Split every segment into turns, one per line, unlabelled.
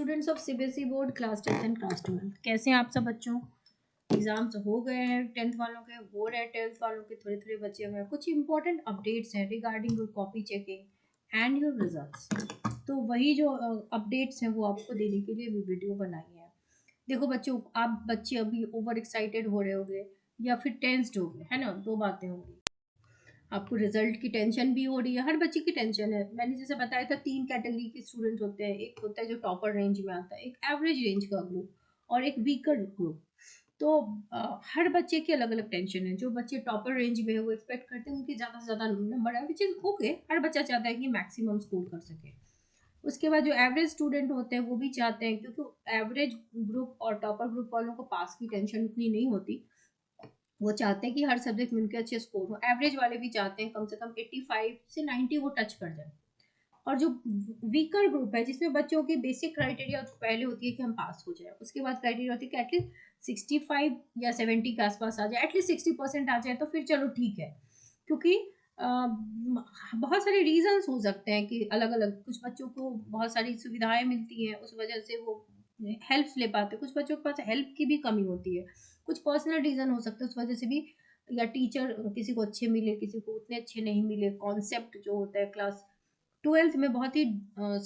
Students of CBSE board class 10th and class 12 कैसे हैं आप सब बच्चों। एग्जाम्स हो गए हैं, 10th वालों के हो रहे हैं, 12th वालों के थोड़े थोड़े बचे हुए हैं। कुछ इंपॉर्टेंट अपडेट्स हैं regarding your copy checking and your results. तो वही जो अपडेट्स हैं वो आपको देने के लिए भी वीडियो बनाई है। देखो बच्चों, आप बच्चे अभी ओवर एक्साइटेड हो रहे होंगे या फिर टेंस्ड हो गए, है ना। दो बातें होंगी, आपको रिजल्ट की टेंशन भी हो रही है, हर बच्चे की टेंशन है। मैंने जैसे बताया था 3 कैटेगरी के स्टूडेंट होते हैं, एक होता है जो टॉपर रेंज में आता है, एक एवरेज रेंज का ग्रुप और एक वीकर ग्रुप। तो हर बच्चे की अलग अलग टेंशन है। जो बच्चे टॉपर रेंज में है वो एक्सपेक्ट करते हैं उनके ज़्यादा से ज़्यादा नंबर है, विच इज़ ओके। हर बच्चा चाहता है कि मैक्सिमम स्कोर कर सके। उसके बाद जो एवरेज स्टूडेंट होते हैं वो भी चाहते हैं, क्योंकि एवरेज ग्रुप और टॉपर ग्रुप वालों को पास की टेंशन उतनी नहीं होती। वो चाहते हैं कि हर सब्जेक्ट में उनके अच्छे स्कोर हो। एवरेज वाले भी चाहते हैं कम से कम 85 से 90 वो टच कर जाए। और जो वीकर ग्रुप है जिसमें बच्चों की बेसिक क्राइटेरिया पहले होती है कि हम पास हो जाए, उसके बाद क्राइटेरिया होती है कि एटलीस्ट 65 या 70 के आसपास आ जाए, एटलीस्ट 60% आ जाए तो फिर चलो ठीक है। क्योंकि बहुत सारे रीजंस हो सकते हैं कि अलग अलग कुछ बच्चों को बहुत सारी सुविधाएं मिलती हैं, उस वजह से वो हेल्प ले पाते हैं। कुछ बच्चों के पास हेल्प की भी कमी होती है, कुछ पर्सनल रीजन हो सकता है उस वजह से भी, या टीचर किसी को अच्छे मिले किसी को उतने अच्छे नहीं मिले। कॉन्सेप्ट जो होता है क्लास 12th में बहुत ही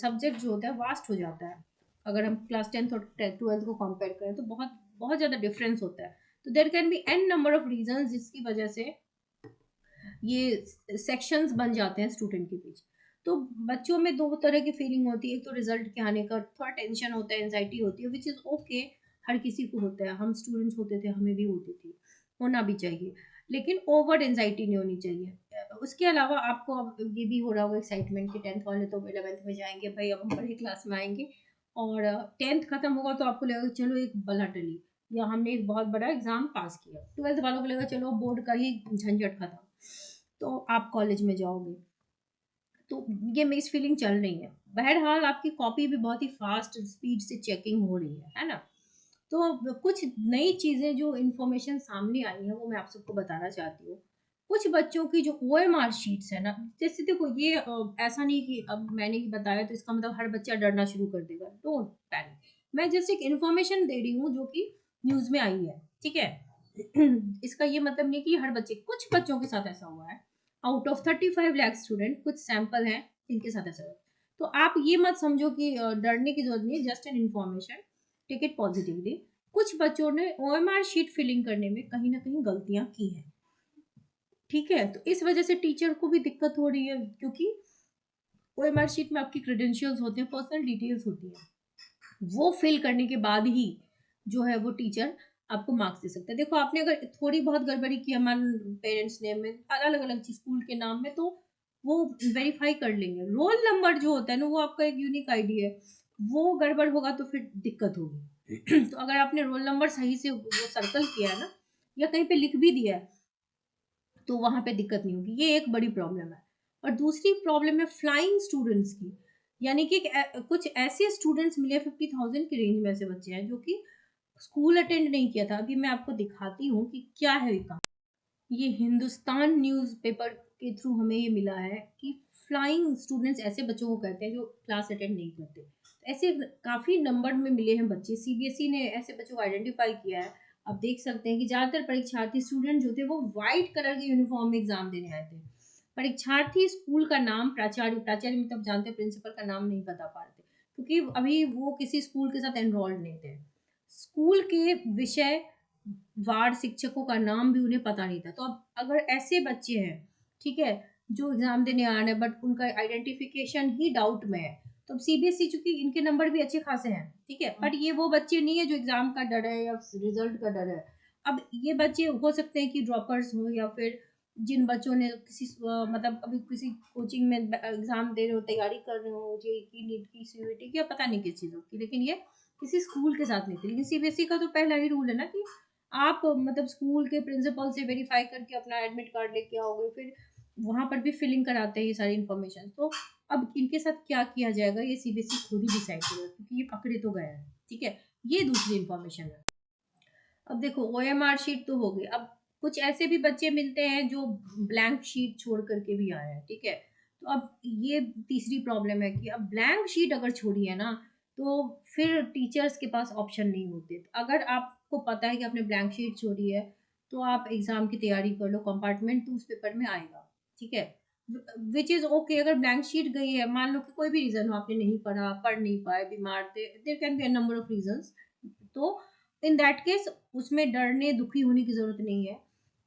सब्जेक्ट जो होता है वास्ट हो जाता है। अगर हम क्लास 10th और 12th को कंपेयर करें तो बहुत बहुत ज़्यादा डिफरेंस होता है। तो there can be an number of reason जिसकी वजह से ये सेक्शंस बन जाते हैं स्टूडेंट के बीच। तो बच्चों में दो तरह की फीलिंग होती है, एक तो रिजल्ट के आने का थोड़ा टेंशन होता है, एंजाइटी होती है, विच इज़ ओके। हर किसी को होता है, हम स्टूडेंट्स होते थे, हमें भी होती थी, होना भी चाहिए, लेकिन ओवर एंजाइटी नहीं होनी चाहिए। उसके अलावा आपको अब ये भी हो रहा होगा एक्साइटमेंट कि 10th वाले तो 11th में जाएंगे, भाई अब हम बड़ी क्लास में आएंगे। और 10th खत्म होगा तो आपको लगेगा चलो एक बला टली, या हमने एक बहुत बड़ा एग्जाम पास किया। 12th वालों को लगेगा चलो बोर्ड का ही झंझट खत्म, तो आप कॉलेज में जाओगे। तो ये मिक्स फीलिंग चल रही है। बहरहाल आपकी कॉपी भी बहुत ही फास्ट स्पीड से चेकिंग हो रही है ना। तो कुछ नई चीज़ें जो इन्फॉर्मेशन सामने आई है वो मैं आप सबको बताना चाहती हूँ। कुछ बच्चों की जो OMR शीट्स है ना, जैसे देखो ये ऐसा नहीं कि अब मैंने ही बताया तो इसका मतलब हर बच्चा डरना शुरू कर देगा। डोंट पैनिक, मैं जस्ट एक इन्फॉर्मेशन दे रही हूँ जो कि न्यूज़ में आई है, ठीक है। इसका ये मतलब नहीं कि हर बच्चे, कुछ बच्चों के साथ ऐसा हुआ है। आउट ऑफ 35 लाख स्टूडेंट कुछ सैंपल हैं जिनके साथ ऐसा हुआ है। तो आप ये मत समझो कि डरने की जरूरत नहीं है, just an information, take it positively. कुछ बच्चों ने OMR शीट फिलिंग करने में कहीं ना कहीं गलतियां की हैं, ठीक है। तो इस वजह से टीचर को भी दिक्कत हो रही है, क्योंकि OMR शीट में आपकी क्रेडेंशियल्स होते हैं, पर्सनल डिटेल्स होती है, वो फिल करने के बाद ही जो है वो टीचर आपको मार्क्स दे सकता है। देखो आपने अगर थोड़ी बहुत गड़बड़ी की हमारे पेरेंट्स नेम में, अलग अलग स्कूल के नाम में, तो वो वेरीफाई कर लेंगे। रोल नंबर जो होता है ना वो आपका एक यूनिक आईडी है, वो गड़बड़ होगा तो फिर दिक्कत होगी। तो अगर आपने रोल नंबर सही से वो सर्कल किया है ना, या कहीं पे लिख भी दिया है, तो वहां पे दिक्कत नहीं होगी। ये एक बड़ी प्रॉब्लम है। और दूसरी प्रॉब्लम है फ्लाइंग स्टूडेंट्स की, यानी कि कुछ ऐसे स्टूडेंट्स मिले 50,000 की रेंज में, ऐसे बच्चे हैं जो कि स्कूल अटेंड नहीं किया था। अभी मैं आपको दिखाती हूँ कि क्या है ये। ये हिंदुस्तान न्यूज़पेपर के थ्रू हमें ये मिला है कि फ्लाइंग स्टूडेंट्स ऐसे बच्चों को कहते हैं जो क्लास अटेंड नहीं करते। तो ऐसे काफ़ी नंबर में मिले हैं बच्चे, CBSE ने ऐसे बच्चों को आइडेंटिफाई किया है। आप देख सकते हैं कि ज़्यादातर परीक्षार्थी स्टूडेंट जो थे वो वाइट कलर के यूनिफॉर्म में एग्जाम देने आए थे। परीक्षार्थी स्कूल का नाम, प्राचार्य, प्राचार्य मतलब जानते हैं प्रिंसिपल का नाम नहीं बता पा रहे थे, क्योंकि अभी वो किसी स्कूल के साथ एनरोल्ड नहीं थे। स्कूल के विषय वार शिक्षकों का नाम भी उन्हें पता नहीं था। तो अब अगर ऐसे बच्चे हैं, ठीक है, जो एग्जाम देने आ रहे हैं बट उनका आइडेंटिफिकेशन ही डाउट में है, तो अब CBSE चूंकि इनके नंबर भी अच्छे खासे हैं, ठीक है, बट ये वो बच्चे नहीं है जो एग्जाम का डर है या रिजल्ट का डर है। अब ये बच्चे हो सकते हैं कि ड्रॉपर्स हो, या फिर जिन बच्चों ने किसी मतलब अभी किसी कोचिंग में एग्जाम दे रहे हो, तैयारी कर रहे हो, जेई की, नीट की, CUET की, या पता नहीं किस चीज़ों की, लेकिन ये किसी स्कूल के साथ नहीं थी। लेकिन CBSE का तो पहला ही रूल है ना कि आप मतलब स्कूल के प्रिंसिपल से वेरीफाई करके अपना एडमिट कार्ड लेके आओगे, फिर वहां पर भी फिलिंग कराते हैं ये सारी इन्फॉर्मेशन। तो अब इनके साथ क्या किया जाएगा ये CBSE खुद ही डिसाइड करेगा, क्योंकि ये पकड़े तो गए हैं, ठीक है। ये दूसरी इन्फॉर्मेशन है। अब देखो OMR शीट तो हो गई, अब कुछ ऐसे भी बच्चे मिलते हैं जो ब्लैंक शीट छोड़ करके भी आए हैं, ठीक है। तो अब ये तीसरी प्रॉब्लम है कि अब ब्लैंक शीट अगर छोड़ी है ना, तो फिर टीचर्स के पास ऑप्शन नहीं होते। अगर आपको पता है कि आपने ब्लैंक शीट छोड़ी है, तो आप एग्ज़ाम की तैयारी कर लो, कंपार्टमेंट तो उस पेपर में आएगा, ठीक है? Which is okay. अगर ब्लैंक शीट गई है, मान लो कि कोई भी रीज़न हो, आपने नहीं पढ़ा, पढ़ नहीं पाए, बीमार थे, there can be a number of reasons. तो इन दैट केस उसमें डरने, दुखी होने की ज़रूरत नहीं है।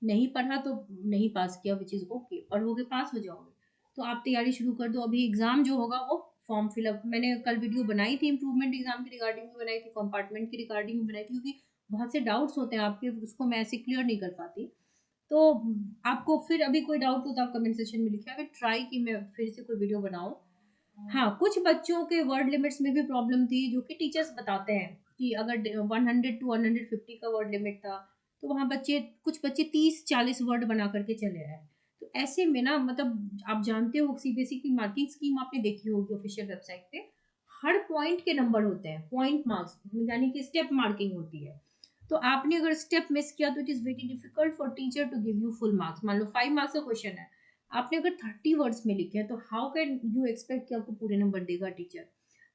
नहीं पढ़ा तो नहीं पास किया, विच इज़ ओके, पढ़ोगे पास हो जाओगे। तो आप तैयारी शुरू कर दो। अभी एग्ज़ाम जो होगा वो फॉर्म फिलअप, मैंने कल वीडियो बनाई थी इम्प्रूवमेंट एग्ज़ाम की रिगार्डिंग भी बनाई थी, कंपार्टमेंट की रिगार्डिंग भी बनाई थी, क्योंकि बहुत से डाउट्स होते हैं आपके, उसको मैं ऐसे क्लियर नहीं कर पाती। तो आपको फिर अभी कोई डाउट हो तो आप कमेंट सेक्शन में लिखिए, अगर ट्राई की मैं फिर से कोई वीडियो बनाऊँ। हाँ, कुछ बच्चों के वर्ड लिमिट्स में भी प्रॉब्लम थी, जो कि टीचर्स बताते हैं कि अगर 100 टू 150 का वर्ड लिमिट था, तो वहाँ कुछ बच्चे 30-40 वर्ड बना करके चले आए। तो ऐसे में ना, मतलब आप जानते हो सीबीएसई की मार्किंग स्कीम आपने देखी होगी ऑफिशियल वेबसाइट पे, हर पॉइंट के नंबर होते हैं, पॉइंट मार्क्स, यानी कि स्टेप मार्किंग होती है। तो आपने अगर स्टेप मिस किया तो it is very difficult for teacher to give you full marks. मान लो 5 मार्क्स का क्वेश्चन है, आपने अगर 30 वर्ड्स में लिखे हैं, तो हाउ कैन यू एक्सपेक्ट कि आपको पूरे नंबर देगा टीचर?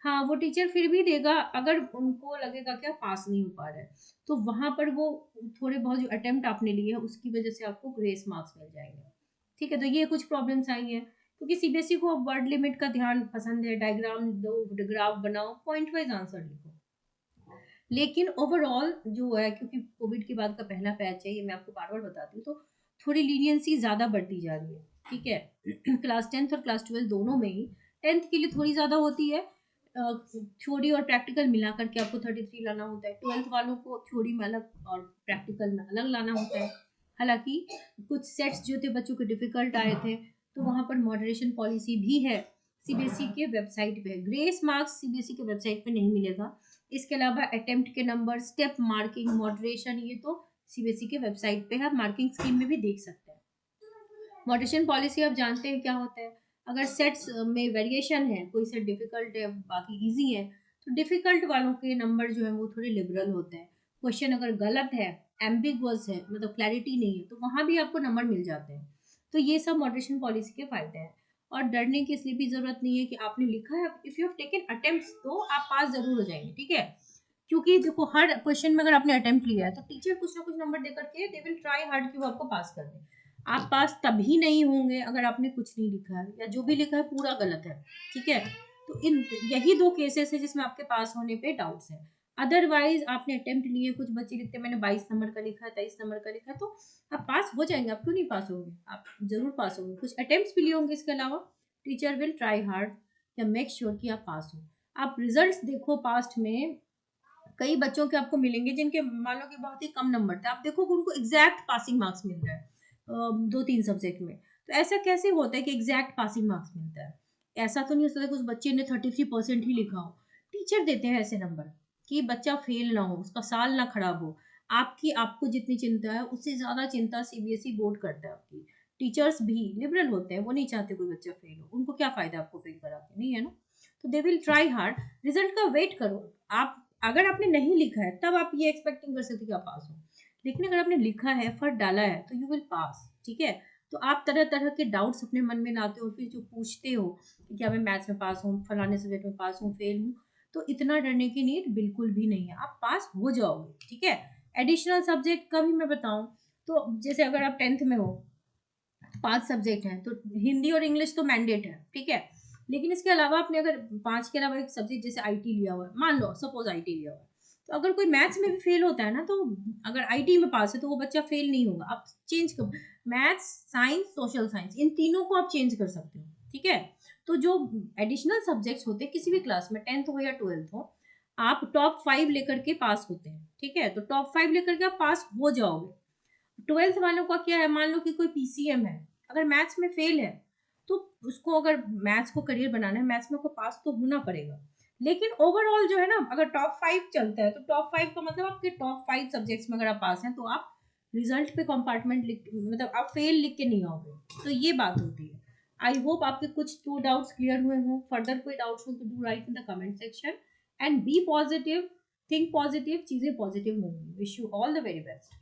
हाँ, वो टीचर फिर भी देगा अगर उनको लगेगा कि आप पास नहीं हो पा रहे हैं। तो वहाँ पर वो थोड़े बहुत जो अटेम्प्ट आपने लिए हैं, उसकी वजह से आपको ग्रेस मार्क्स मिल जाएंगे। ठीक है, तो ये कुछ प्रॉब्लम्स आई हैं, क्योंकि सीबीएसई को वर्ड लिमिट का ध्यान पसंद है, डायग्राम दो, ग्राफ बनाओ, पॉइंट वाइज आंसर लिखो। लेकिन ओवरऑल जो है, क्योंकि कोविड के बाद का पहला बैच है, ये मैं आपको बार-बार बताती हूँ, तो थोड़ी लीनियंसी ज़्यादा बढ़ती जा रही है, ठीक है? क्लास 10th और क्लास 12 दोनों में ही 10th के लिए थोड़ी ज़्यादा होती है। थ्योरी और प्रैक्टिकल मिला करके आपको 33 लाना होता है। 12th वालों को थ्योरी में अलग और प्रैक्टिकल में अलग लाना होता है। हालाँकि कुछ सेट्स जो थे बच्चों के डिफ़िकल्ट आए थे, तो वहाँ पर मॉडरेशन पॉलिसी भी है सीबीएसई के वेबसाइट पे। ग्रेस मार्क्स सीबीएसई के वेबसाइट पे नहीं मिलेगा। इसके अलावा अटेम्प्ट के नंबर, स्टेप मार्किंग, मॉडरेशन, ये तो सीबीएसई के वेबसाइट पे है, आप मार्किंग स्कीम में भी देख सकते हैं। मॉडरेशन पॉलिसी आप जानते हैं क्या होता है? अगर सेट्स में वेरिएशन है, कोई सेट डिफिकल्ट है, बाकी इजी है, तो डिफिकल्ट वालों के नंबर जो है वो थोड़े लिबरल होते हैं। क्वेश्चन अगर गलत है, एम्बिगुअस है, मतलब क्लैरिटी नहीं है, तो वहाँ भी आपको नंबर मिल जाते हैं। तो ये सब मॉडरेशन पॉलिसी के फायदे हैं। और डरने की इसलिए भी जरूरत नहीं है कि आपने लिखा है, if you have taken attempts तो आप पास जरूर हो जाएंगे, ठीक है? क्योंकि देखो, हर क्वेश्चन में अगर आपने अटेम्प्ट लिया है, तो टीचर कुछ ना कुछ नंबर दे करके दे विल ट्राई हार्ड कि वो आपको पास कर दे। आप पास तभी नहीं होंगे अगर आपने कुछ नहीं लिखा है, या जो भी लिखा है पूरा गलत है, ठीक है? तो इन यही दो केसेस है जिसमें आपके पास होने पे डाउट्स है। अदरवाइज आपने अटेम्प्ट लिए, कुछ बच्चे लिखते हैं मैंने 22 नंबर का लिखा है, 23 नंबर का लिखा है, तो आप पास हो जाएंगे। आप क्यों नहीं पास होंगे? आप जरूर पास होंगे। कुछ अटेम्प्ट्स भी लिए होंगे इसके अलावा, टीचर विल ट्राई हार्ड या मेक श्योर कि आप पास हो। आप रिजल्ट्स देखो, पास्ट में कई बच्चों के आपको मिलेंगे जिनके मान लो कि बहुत ही कम नंबर थे, आप देखोगे उनको एग्जैक्ट पासिंग मार्क्स मिल रहा है 2-3 सब्जेक्ट में। तो ऐसा कैसे होता है कि एग्जैक्ट पासिंग मार्क्स मिलता है? ऐसा तो नहीं हो सकता कि उस बच्चे ने 33% ही लिखा हो। टीचर देते हैं ऐसे नंबर कि बच्चा फेल ना हो, उसका साल ना खराब हो। आपको जितनी चिंता है, उससे ज्यादा चिंता सीबीएसई बोर्ड करता है आपकी। टीचर्स भी लिबरल होते हैं, वो नहीं चाहते कोई बच्चा फेल हो। उनको क्या फायदा आपको फेल करा के, नहीं है ना? तो they will try hard. Result का वेट करो। आप अगर आपने नहीं लिखा है, तब आप ये एक्सपेक्टिंग कर सकते कि आप पास हो। लेकिन अगर आपने लिखा है, एफर्ट डाला है, तो यू विल पास, ठीक है? तो आप तरह तरह के डाउट्स अपने मन में लाते हो, फिर जो पूछते हो कि क्या मैं मैथ्स में पास हूँ, फलाने सब्जेक्ट में पास हूँ, फेल हूँ, तो इतना डरने की नीड बिल्कुल भी नहीं है। आप पास हो जाओगे, ठीक है? एडिशनल सब्जेक्ट का भी मैं बताऊं, तो जैसे अगर आप 10th में हो, 5 सब्जेक्ट हैं, तो हिंदी और इंग्लिश तो मैंडेट है, ठीक है? लेकिन इसके अलावा आपने अगर 5 के अलावा एक सब्जेक्ट जैसे आईटी लिया हुआ है, मान लो सपोज आईटी लिया हुआ है, तो अगर कोई मैथ्स में भी फेल होता है ना, तो अगर आईटी में पास है तो वो बच्चा फेल नहीं होगा। आप चेंज कर, मैथ्स, साइंस, सोशल साइंस, इन तीनों को आप चेंज कर सकते हो, ठीक है? तो जो एडिशनल सब्जेक्ट्स होते हैं किसी भी क्लास में, 10th हो या 12th हो, आप टॉप 5 लेकर के पास होते हैं, ठीक है? तो टॉप 5 लेकर के आप पास हो जाओगे। 12th वालों का क्या है, मान लो कि कोई पीसीएम है, अगर मैथ्स में फेल है, तो उसको अगर मैथ्स को करियर बनाना है, मैथ्स में को पास तो होना पड़ेगा। लेकिन ओवरऑल जो है ना, अगर टॉप 5 चलता है, तो टॉप 5 का मतलब आपके टॉप 5 सब्जेक्ट्स में अगर आप पास हैं, तो आप रिजल्ट पे कंपार्टमेंट लिख, मतलब आप फेल लिख के नहीं आओगे। तो ये बात होती है। आई होप आपके कुछ 2 डाउट्स क्लियर हुए हों। फर्दर कोई डाउट्स हो तो do write in the comment section, and be positive, think positive, चीजें पॉजिटिव होंगी। Wish you all the very best.